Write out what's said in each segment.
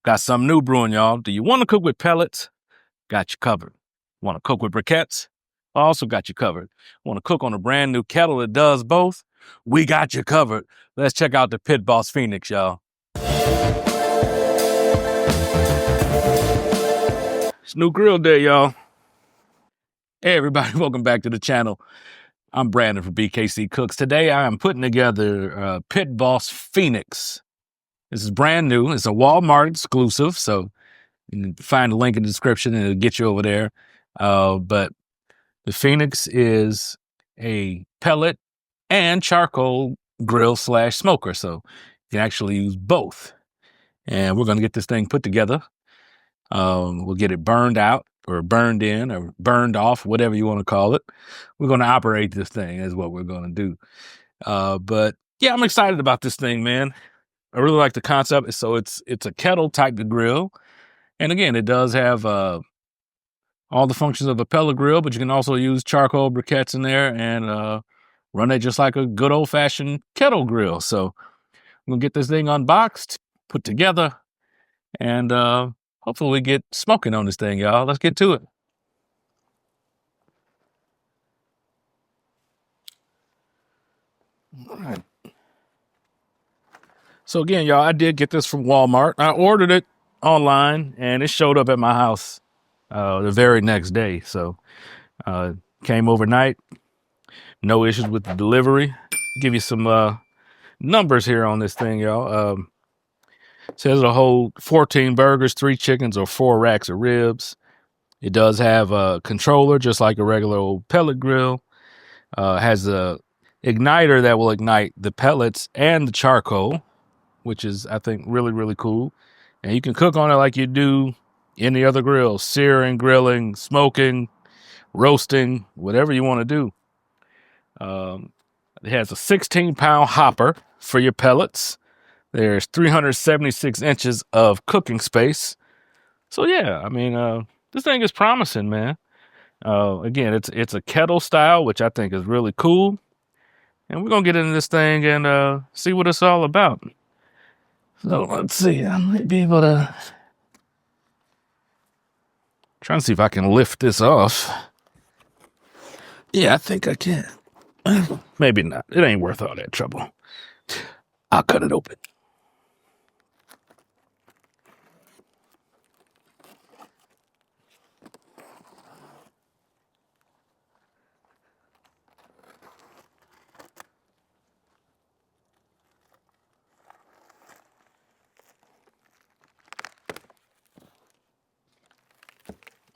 Got something new brewing, y'all. Do you want to cook with pellets? Got you covered. Want to cook with briquettes? Also got you covered. Want to cook on a brand new kettle that does both? We got you covered. Let's check out the Pit Boss Phoenix, y'all. It's new grill day, y'all. Hey, everybody. Welcome back to the channel. I'm Brandon from BKC Cooks. Today, I am putting together Pit Boss Phoenix. This is brand new. It's a Walmart exclusive, so you can find the link in the description and it'll get you over there. But the Phoenix is a pellet and charcoal grill / smoker, so you can actually use both. And we're going to get this thing put together. We'll get it burned out or burned in or burned off, whatever you want to call it. We're going to operate this thing is what we're going to do. But yeah, I'm excited about this thing, man. I really like the concept. So it's a kettle type of grill. And again, it does have all the functions of a pellet grill, but you can also use charcoal briquettes in there and run it just like a good old fashioned kettle grill. So we'll get this thing unboxed, put together, and hopefully we get smoking on this thing, y'all. Let's get to it. All right. So again, y'all, I did get this from Walmart. I ordered it online and it showed up at my house the very next day. So came overnight, no issues with the delivery. Give you some numbers here on this thing, y'all. Says it'll hold 14 burgers, 3 chickens, or 4 racks of ribs. It does have a controller, just like a regular old pellet grill. Has a igniter that will ignite the pellets and the charcoal, which is, I think, really, really cool. And you can cook on it like you do any other grill, searing, grilling, smoking, roasting, whatever you want to do. It has a 16-pound hopper for your pellets. There's 376 inches of cooking space. So yeah, I mean, this thing is promising, man. Again, it's a kettle style, which I think is really cool. And we're gonna get into this thing and see what it's all about. So let's see, I might be able to trying to see if I can lift this off. Yeah, I think I can. Maybe not. It ain't worth all that trouble. I'll cut it open.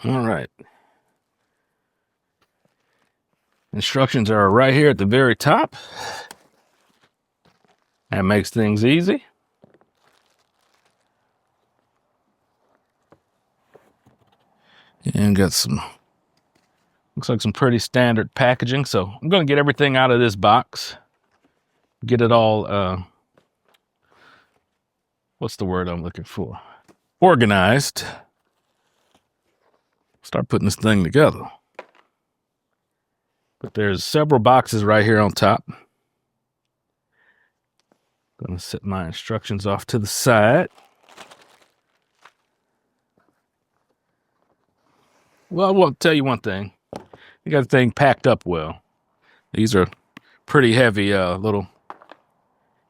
All right. Instructions are right here at the very top. That makes things easy. And got some, looks like some pretty standard packaging. So I'm going to get everything out of this box. Get it all, what's the word I'm looking for? Organized. Start putting this thing together. But there's several boxes right here on top. Gonna set my instructions off to the side. Well, I will tell you one thing. You got the thing packed up well. These are pretty heavy little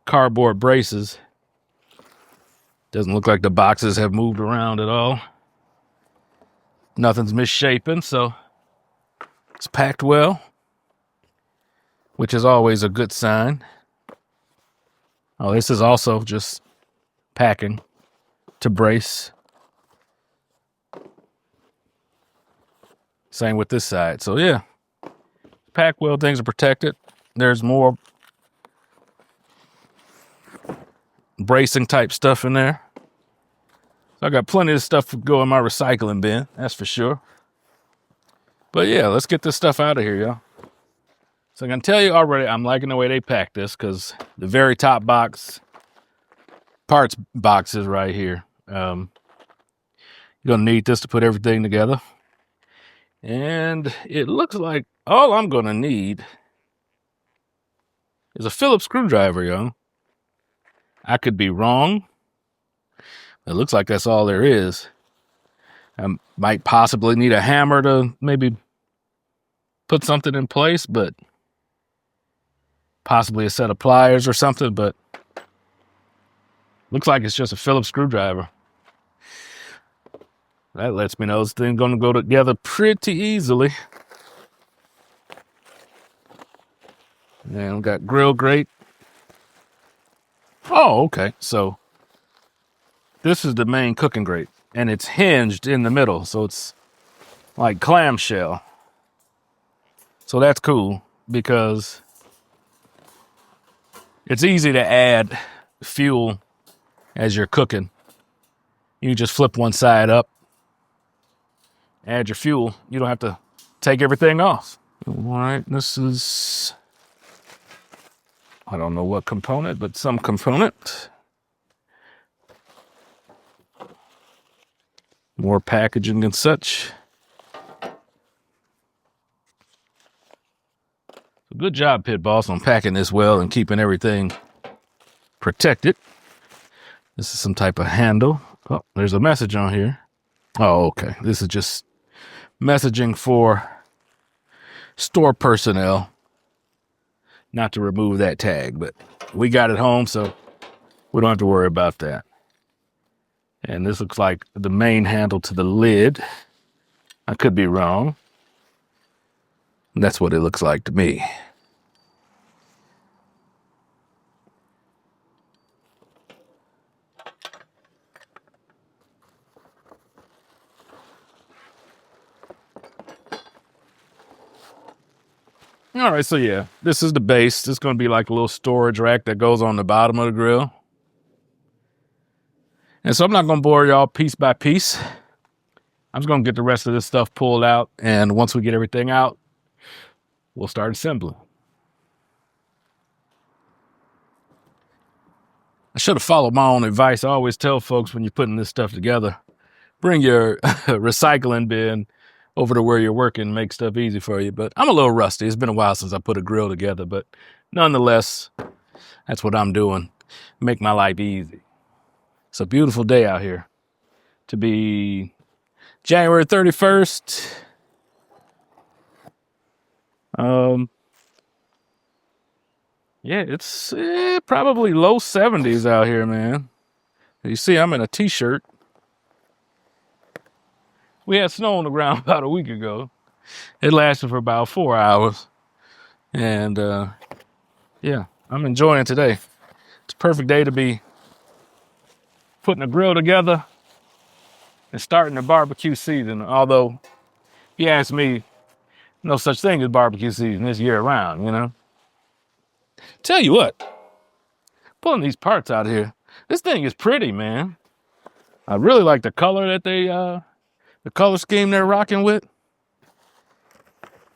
cardboard braces. Doesn't look like the boxes have moved around at all. Nothing's misshapen, so it's packed well, which is always a good sign. Oh, this is also just packing to brace. Same with this side. So yeah, packed well, things are protected. There's more bracing type stuff in there. So I got plenty of stuff to go in my recycling bin, that's for sure. But yeah, let's get this stuff out of here, y'all. So I can tell you already, I'm liking the way they pack this because the very top box, parts box is right here. You're gonna need this to put everything together. And it looks like all I'm gonna need is a Phillips screwdriver, y'all. I could be wrong. It looks like that's all there is. I might possibly need a hammer to maybe put something in place, but possibly a set of pliers or something, but looks like it's just a Phillips screwdriver. That lets me know this thing's gonna go together pretty easily. And we got grill grate. Oh, okay. So this is the main cooking grate, and it's hinged in the middle, so it's like clamshell. So that's cool because it's easy to add fuel as you're cooking. You just flip one side up, add your fuel. You don't have to take everything off. All right, this is, I don't know what component, but some component. More packaging and such. So good job, Pit Boss, on packing this well and keeping everything protected. This is some type of handle. Oh, there's a message on here. Oh, okay. This is just messaging for store personnel. Not to remove that tag, but we got it home, so we don't have to worry about that. And this looks like the main handle to the lid. I could be wrong. That's what it looks like to me. All right, so yeah, this is the base. This is going to be like a little storage rack that goes on the bottom of the grill. And so I'm not going to bore y'all piece by piece. I'm just going to get the rest of this stuff pulled out. And once we get everything out, we'll start assembling. I should have followed my own advice. I always tell folks when you're putting this stuff together, bring your recycling bin over to where you're working, make stuff easy for you. But I'm a little rusty. It's been a while since I put a grill together, but nonetheless, that's what I'm doing. Make my life easy. It's a beautiful day out here to be January 31st. Yeah, it's probably low 70s out here, man. You see, I'm in a t-shirt. We had snow on the ground about a week ago. It lasted for about 4 hours. And yeah, I'm enjoying today. It's a perfect day to be putting a grill together and starting the barbecue season. Although, if you ask me, no such thing as barbecue season this year round, you know? Tell you what, pulling these parts out here, this thing is pretty, man. I really like the color that they, the color scheme they're rocking with.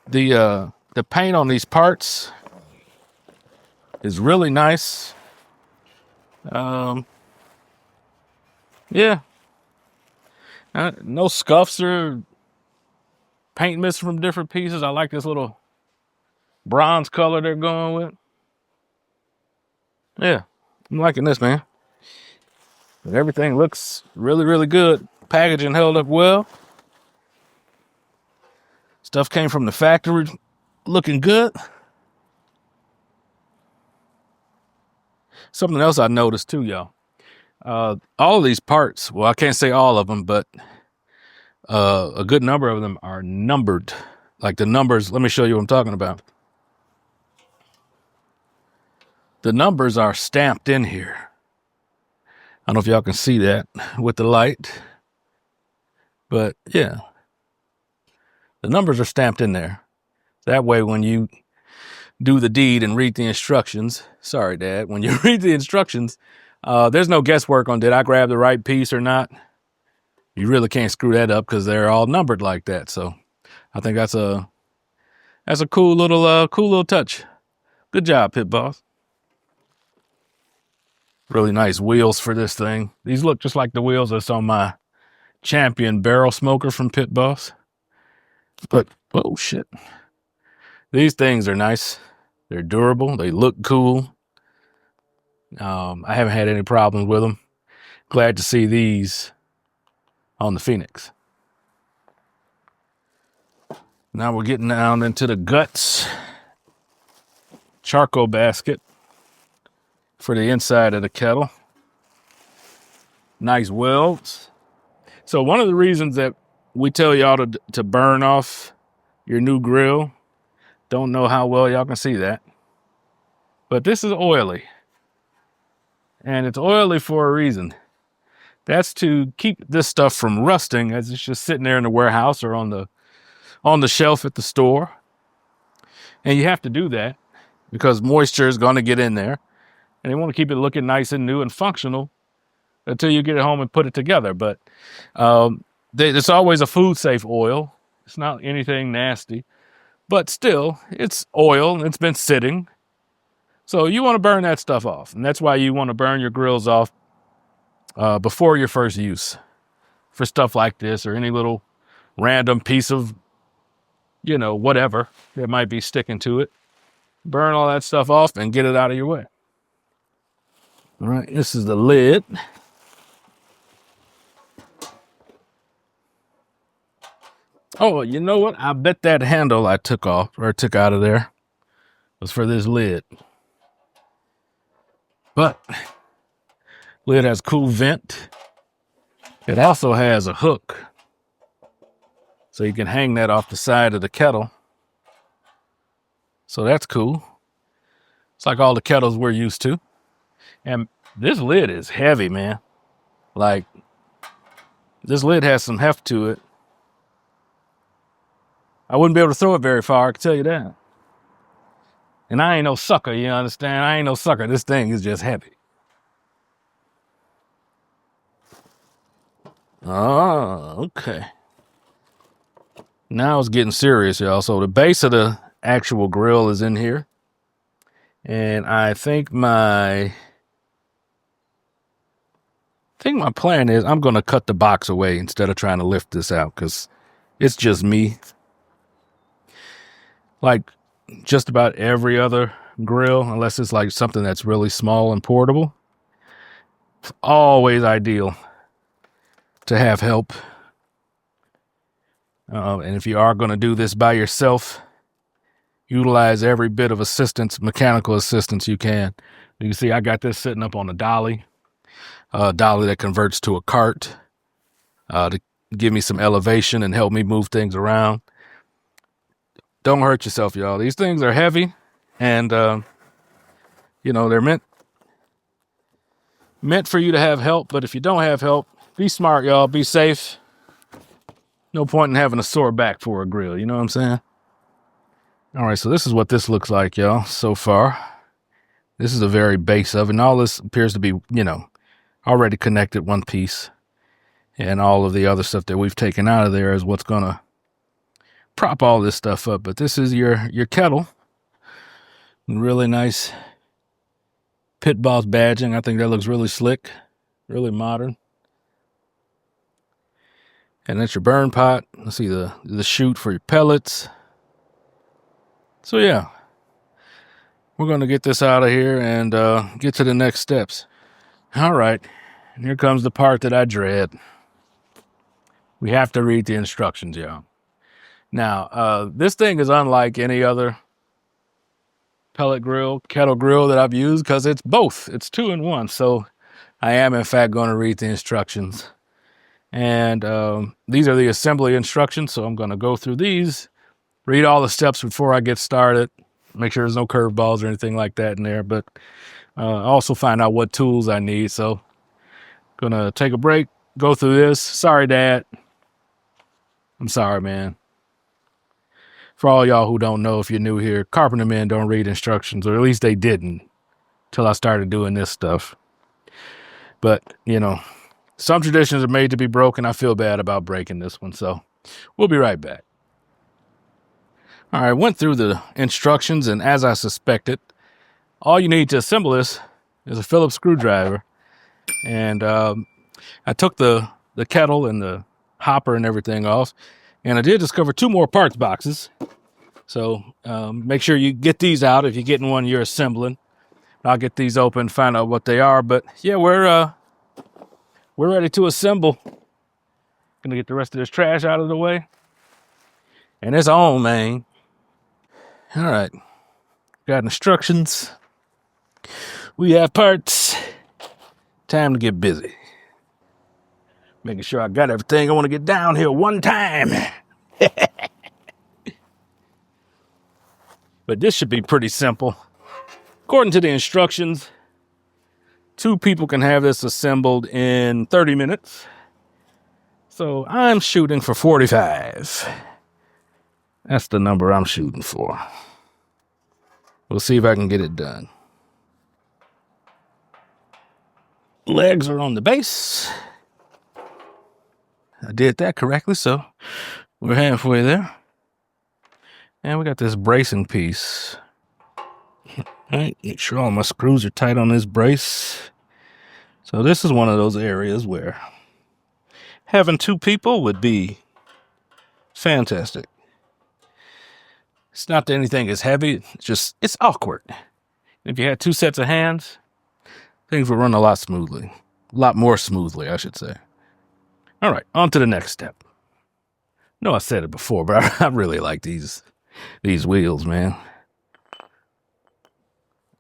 The paint on these parts is really nice. Yeah. No scuffs or paint missing from different pieces. I like this little bronze color they're going with. Yeah, I'm liking this, man. But everything looks really, really good. Packaging held up well. Stuff came from the factory looking good. Something else I noticed too, y'all. All of these parts, well, I can't say all of them, but a good number of them are numbered. Like the numbers, let me show you what I'm talking about. The numbers are stamped in here. I don't know if y'all can see that with the light. But yeah, the numbers are stamped in there. That way when you do the deed and read the instructions, sorry, Dad, when you read the instructions, there's no guesswork on did I grab the right piece or not. You really can't screw that up because they're all numbered like that. So I think that's a cool little touch. Good job, Pit Boss. Really nice wheels for this thing. These look just like the wheels that's on my Champion barrel smoker from Pit Boss. But, oh shit. These things are nice. They're durable. They look cool. I haven't had any problems with them. Glad to see these on the Phoenix. Now we're getting down into the guts. Charcoal basket for the inside of the kettle. Nice welds. So one of the reasons that we tell y'all to burn off your new grill, don't know how well y'all can see that, but this is oily. And it's oily for a reason. That's to keep this stuff from rusting as it's just sitting there in the warehouse or on the shelf at the store. And you have to do that because moisture is going to get in there. And they want to keep it looking nice and new and functional until you get it home and put it together. But it's always a food safe oil. It's not anything nasty. But still, it's oil and it's been sitting. So you want to burn that stuff off. And that's why you want to burn your grills off before your first use for stuff like this or any little random piece of, whatever that might be sticking to it. Burn all that stuff off and get it out of your way. All right, this is the lid. Oh, you know what? I bet that handle I took off or took out of there was for this lid. But lid has cool vent. It also has a hook, so you can hang that off the side of the kettle. So that's cool. It's like all the kettles we're used to. And this lid is heavy, man. Like, this lid has some heft to it. I wouldn't be able to throw it very far, I can tell you that. And I ain't no sucker, you understand? I ain't no sucker. This thing is just heavy. Oh, okay. Now it's getting serious, y'all. So the base of the actual grill is in here. And I think my plan is I'm going to cut the box away instead of trying to lift this out because it's just me. Like just about every other grill, unless it's like something that's really small and portable, it's always ideal to have help. And if you are going to do this by yourself, utilize every bit of assistance, mechanical assistance you can. You can see I got this sitting up on a dolly that converts to a cart to give me some elevation and help me move things around. Don't hurt yourself, y'all. These things are heavy, and they're meant for you to have help. But if you don't have help, be smart, y'all. Be safe. No point in having a sore back for a grill. You know what I'm saying? All right, so this is what this looks like, y'all, so far. This is the very base of it. And all this appears to be, already connected one piece. And all of the other stuff that we've taken out of there is what's going to prop all this stuff up. But this is your kettle. Really nice Pit Boss badging. I think that looks really slick, really modern. And that's your burn pot. Let's see the chute for your pellets. So yeah, we're going to get this out of here and get to the next steps. All right, and here comes the part that I dread. We have to read the instructions, y'all. Now, this thing is unlike any other pellet grill, kettle grill that I've used because it's both. It's 2 in 1. So I am, in fact, going to read the instructions. And these are the assembly instructions. So I'm going to go through these, read all the steps before I get started, make sure there's no curveballs or anything like that in there. But also find out what tools I need. So going to take a break, go through this. Sorry, Dad. I'm sorry, man. For all y'all who don't know, if you're new here, carpenter men don't read instructions, or at least they didn't till I started doing this stuff. But, some traditions are made to be broken. I feel bad about breaking this one, so we'll be right back. All right, went through the instructions, and as I suspected, all you need to assemble this is a Phillips screwdriver. And I took the kettle and the hopper and everything off, and I did discover 2 more parts boxes. So make sure you get these out. If you're getting one you're assembling, I'll get these open, find out what they are. But yeah, we're we're ready to assemble. Gonna get the rest of this trash out of the way. And it's on, man. All right. Got instructions. We have parts. Time to get busy. Making sure I got everything I want to get down here one time. But this should be pretty simple. According to the instructions, 2 people can have this assembled in 30 minutes. So I'm shooting for 45. That's the number I'm shooting for. We'll see if I can get it done. Legs are on the base. I did that correctly, so we're halfway there. And we got this bracing piece. All right, make sure all my screws are tight on this brace. So this is one of those areas where having 2 people would be fantastic. It's not that anything is heavy, it's awkward. If you had 2 sets of hands, things would run a lot smoothly. A lot more smoothly, I should say. All right, on to the next step. No, I said it before, but I really like these wheels, man.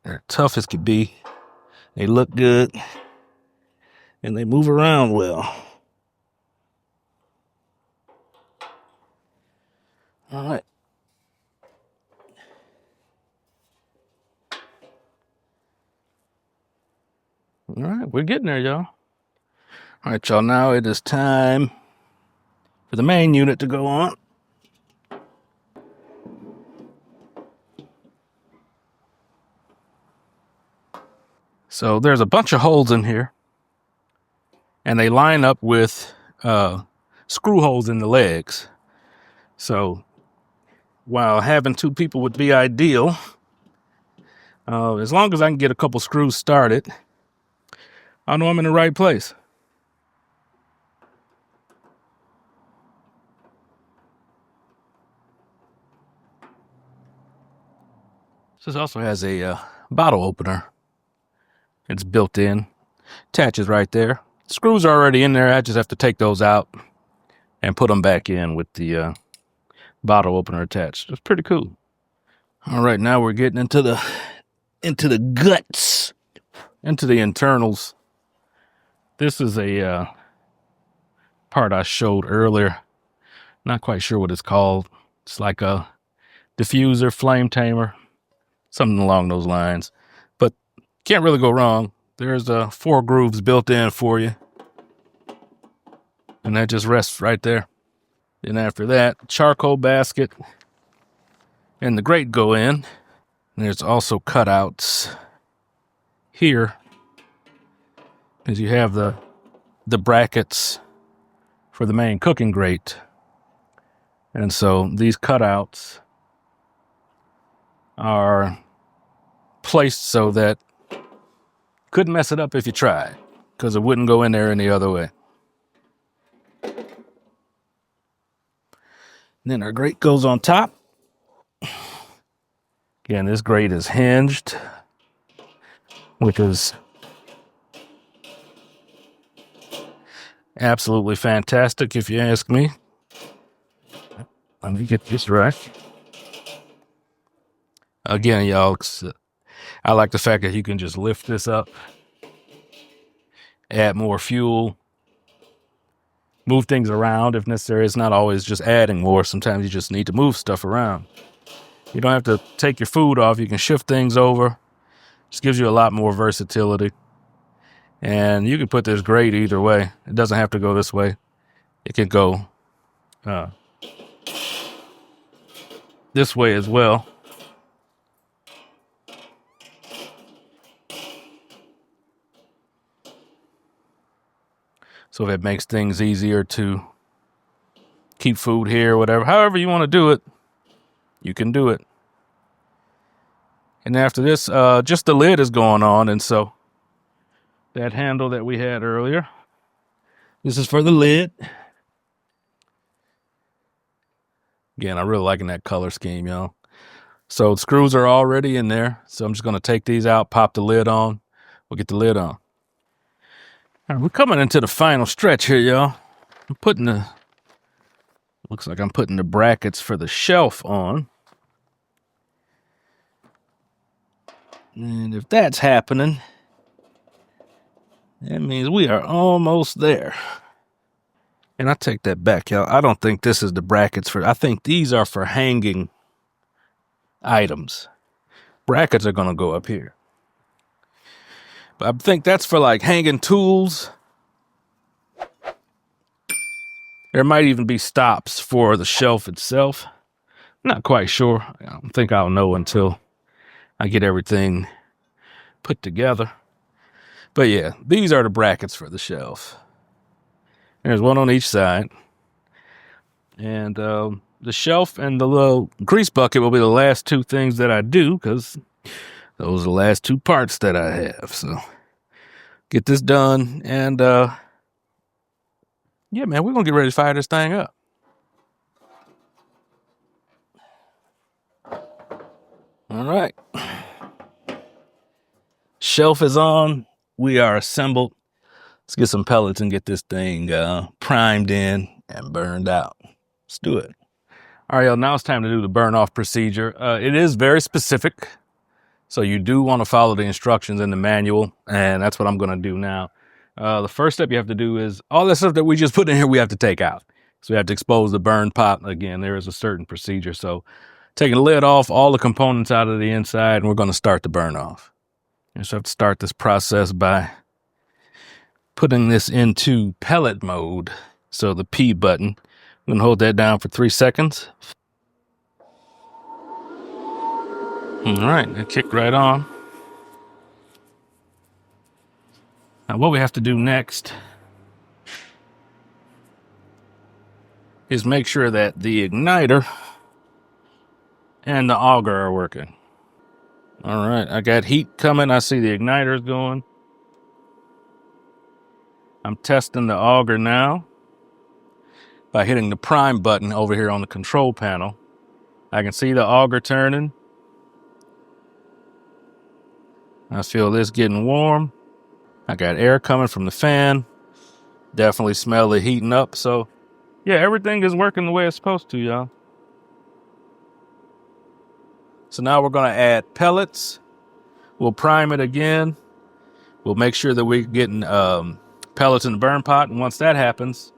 They're tough as can be. They look good. And they move around well. All right. All right, we're getting there, y'all. All right, y'all, now it is time for the main unit to go on. So there's a bunch of holes in here, and they line up with screw holes in the legs. So while having 2 people would be ideal, as long as I can get a couple screws started, I know I'm in the right place. This also has a bottle opener. It's built in, attaches right there. Screws are already in there. I just have to take those out and put them back in with the bottle opener attached. It's pretty cool. All right, now we're getting into the guts, into the internals. This is a part I showed earlier. Not quite sure what it's called. It's like a diffuser, flame tamer, something along those lines. But can't really go wrong. There's 4 grooves built in for you. And that just rests right there. Then after that, charcoal basket and the grate go in. And there's also cutouts here, because you have the brackets for the main cooking grate. And so these cutouts are placed so that you couldn't mess it up if you tried, because it wouldn't go in there any other way. And then our grate goes on top. Again, this grate is hinged, which is absolutely fantastic if you ask me. Let me get this right. Again, y'all, I like the fact that you can just lift this up, add more fuel, move things around if necessary. It's not always just adding more. Sometimes you just need to move stuff around. You don't have to take your food off. You can shift things over. Just gives you a lot more versatility. And you can put this grate either way. It doesn't have to go this way. It can go this way as well. So if it makes things easier to keep food here, whatever, however you want to do it, you can do it. And after this, just the lid is going on. And so that handle that we had earlier, this is for the lid. Again, I'm really liking that color scheme, y'all. So the screws are already in there. So I'm just going to take these out, pop the lid on. We'll get the lid on. All right, we're coming into the final stretch here, y'all. Looks like I'm putting the brackets for the shelf on. And if that's happening, that means we are almost there. And I take that back, y'all. I don't think this is the brackets I think these are for hanging items. Brackets are going to go up here. But I think that's for like hanging tools. There might even be stops for the shelf itself. Not quite sure. I don't think I'll know until I get everything put together. But yeah, these are the brackets for the shelf. There's one on each side. And the shelf and the little grease bucket will be the last two things that I do, because those are the last two parts that I have. So get this done. And yeah, man, we're going to get ready to fire this thing up. All right. Shelf is on. We are assembled. Let's get some pellets and get this thing primed in and burned out. Let's do it. All right, y'all, now it's time to do the burn off procedure. It is very specific, so you do want to follow the instructions in the manual, and that's what I'm going to do now. The first step you have to do is all that stuff that we just put in here, we have to take out. So we have to expose the burn pot. Again, there is a certain procedure. So taking the lid off, all the components out of the inside, and we're going to start the burn off. You just have to start this process by putting this into pellet mode. So the P button, I'm going to hold that down for 3 seconds. All right, it kicked right on. Now what we have to do next is make sure that the igniter and the auger are working. All right, I got heat coming. I see the igniter is going. I'm testing the auger now by hitting the prime button over here on the control panel. I can see the auger turning. I feel this getting warm. I got air coming from the fan. Definitely smell it heating up. So yeah, everything is working the way it's supposed to, y'all. So now we're going to add pellets. We'll prime it again. We'll make sure that we're getting pellets in the burn pot. And once that happens,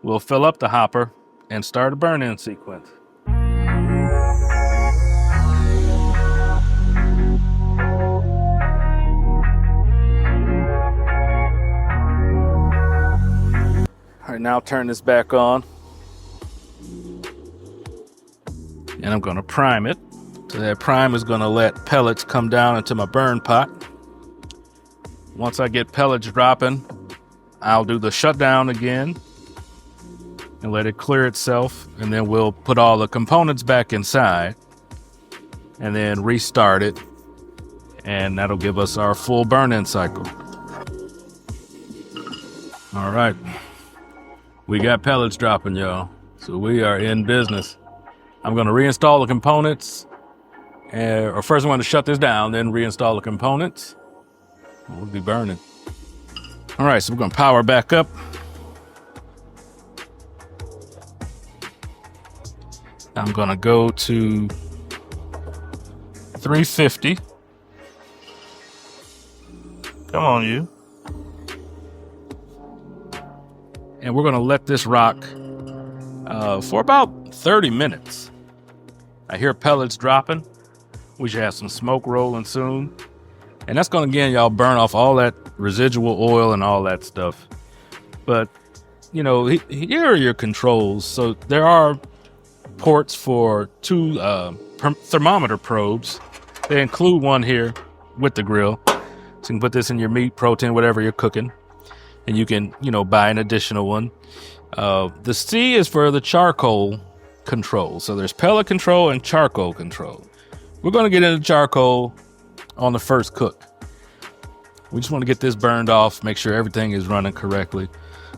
we'll fill up the hopper and start a burn-in sequence. All right, now turn this back on. And I'm going to prime it. So that prime is going to let pellets come down into my burn pot. Once I get pellets dropping, I'll do the shutdown again and let it clear itself. And then we'll put all the components back inside and then restart it. And that'll give us our full burn-in cycle. All right. We got pellets dropping, y'all. So we are in business. I'm going to reinstall the components. Or first I'm going to shut this down, then reinstall the components. We'll be burning. All right, so we're going to power back up. I'm going to go to 350. Come on, you. And we're going to let this rock for about 30 minutes. I hear pellets dropping. We should have some smoke rolling soon. And that's going to, again, y'all, burn off all that residual oil and all that stuff. But, you know, here are your controls. So there are ports for two thermometer probes. They include one here with the grill. So you can put this in your meat, protein, whatever you're cooking. And you can, you know, buy an additional one. The C is for the charcoal control. So there's pellet control and charcoal control. We're going to get into charcoal on the first cook. We just want to get this burned off, make sure everything is running correctly.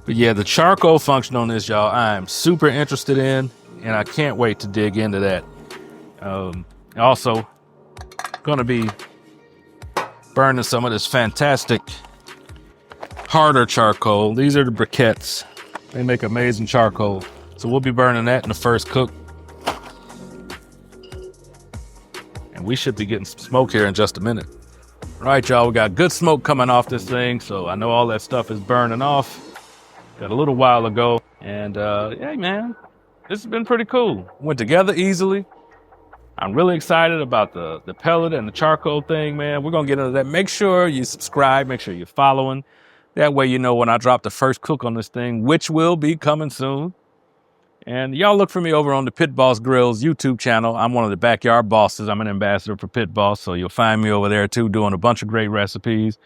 But yeah, the charcoal function on this, y'all, I'm super interested in, and I can't wait to dig into that. Also, going to be burning some of this fantastic harder charcoal. These are the briquettes. They make amazing charcoal. So we'll be burning that in the first cook. And we should be getting some smoke here in just a minute. All right, y'all, we got good smoke coming off this thing. So I know all that stuff is burning off. Got a little while ago. And hey, man, this has been pretty cool. Went together easily. I'm really excited about the pellet and the charcoal thing, man. We're going to get into that. Make sure you subscribe. Make sure you're following. That way you know when I drop the first cook on this thing, which will be coming soon. And y'all look for me over on the Pit Boss Grill's YouTube channel. I'm one of the backyard bosses. I'm an ambassador for Pit Boss, so you'll find me over there too, doing a bunch of great recipes.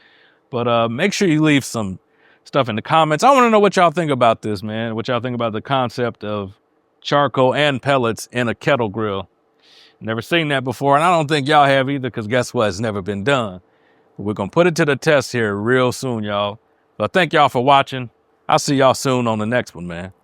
But make sure you leave some stuff in the comments. I want to know what y'all think about this, man. What y'all think about the concept of charcoal and pellets in a kettle grill. Never seen that before, and I don't think y'all have either, because guess what? It's never been done. But we're going to put it to the test here real soon, y'all. So thank y'all for watching. I'll see y'all soon on the next one, man.